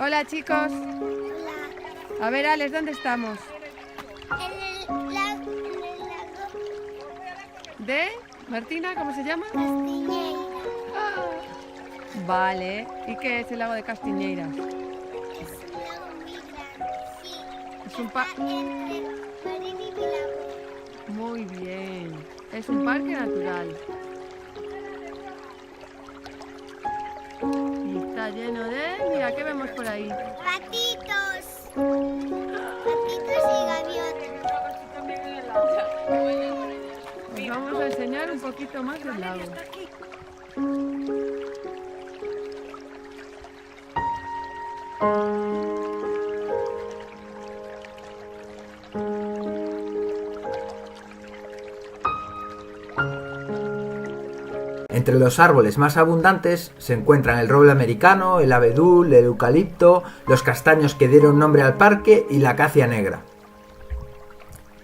Hola chicos. Hola. A ver, Alex, ¿dónde estamos? En el lago ¿De? ¿Martina? ¿Cómo se llama? Castiñeira. Ah, vale. ¿Y qué es el lago de Castiñeiras? Es un lago muy grande, sí. Es un Está entre Marín y Vilaboa. Muy bien. Es un parque natural. Y está lleno de... Mira, ¿qué vemos por ahí? Patitos. Patitos y gaviotas. Os vamos a enseñar un poquito más del lago. Entre los árboles más abundantes se encuentran el roble americano, el abedul, el eucalipto, los castaños que dieron nombre al parque y la acacia negra.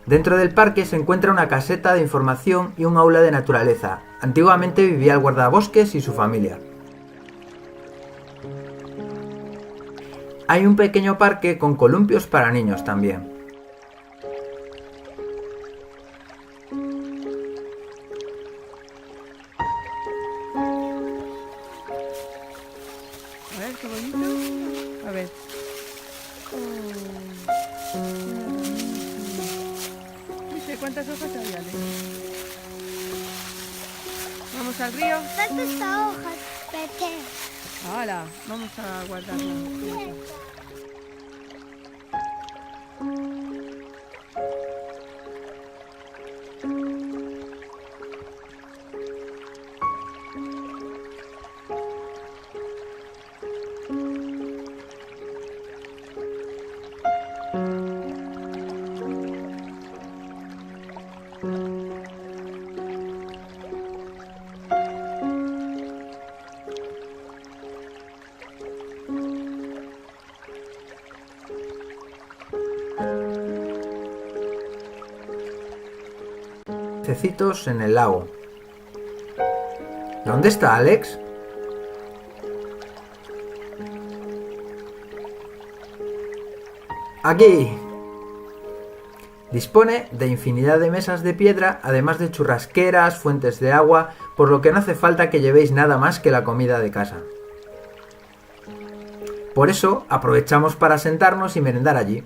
Dentro del parque se encuentra una caseta de información y un aula de naturaleza. Antiguamente vivía el guardabosques y su familia. Hay un pequeño parque con columpios para niños también. A ver, qué bonito. A ver. ¿Viste cuántas hojas había, Alex? Vamos al río. ¿Cuántas hojas, Pepe? ¡Hala! Vamos a guardarla. Pececitos en el lago. ¿Dónde está Alex? ¡Aquí! Dispone de infinidad de mesas de piedra, además de churrasqueras, fuentes de agua, por lo que no hace falta que llevéis nada más que la comida de casa. Por eso aprovechamos para sentarnos y merendar allí.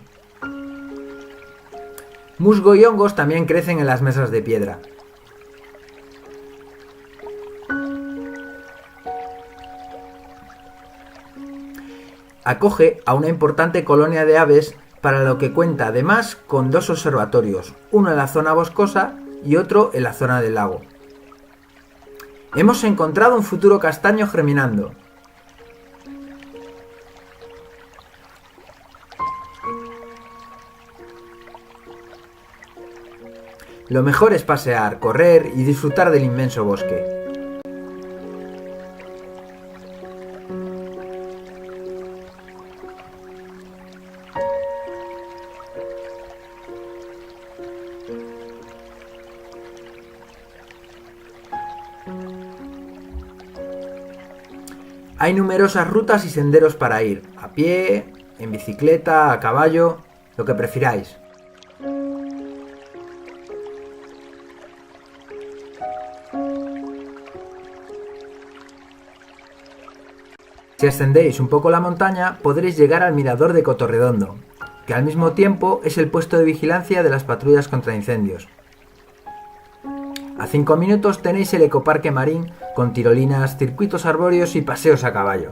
Musgo y hongos también crecen en las mesas de piedra. Acoge a una importante colonia de aves, para lo que cuenta además con dos observatorios, uno en la zona boscosa y otro en la zona del lago. Hemos encontrado un futuro castaño germinando. Lo mejor es pasear, correr y disfrutar del inmenso bosque. Hay numerosas rutas y senderos para ir, a pie, en bicicleta, a caballo, lo que prefiráis. Si ascendéis un poco la montaña, podréis llegar al mirador de Cotorredondo, que al mismo tiempo es el puesto de vigilancia de las patrullas contra incendios. A 5 minutos tenéis el ecoparque marín con tirolinas, circuitos arbóreos y paseos a caballo.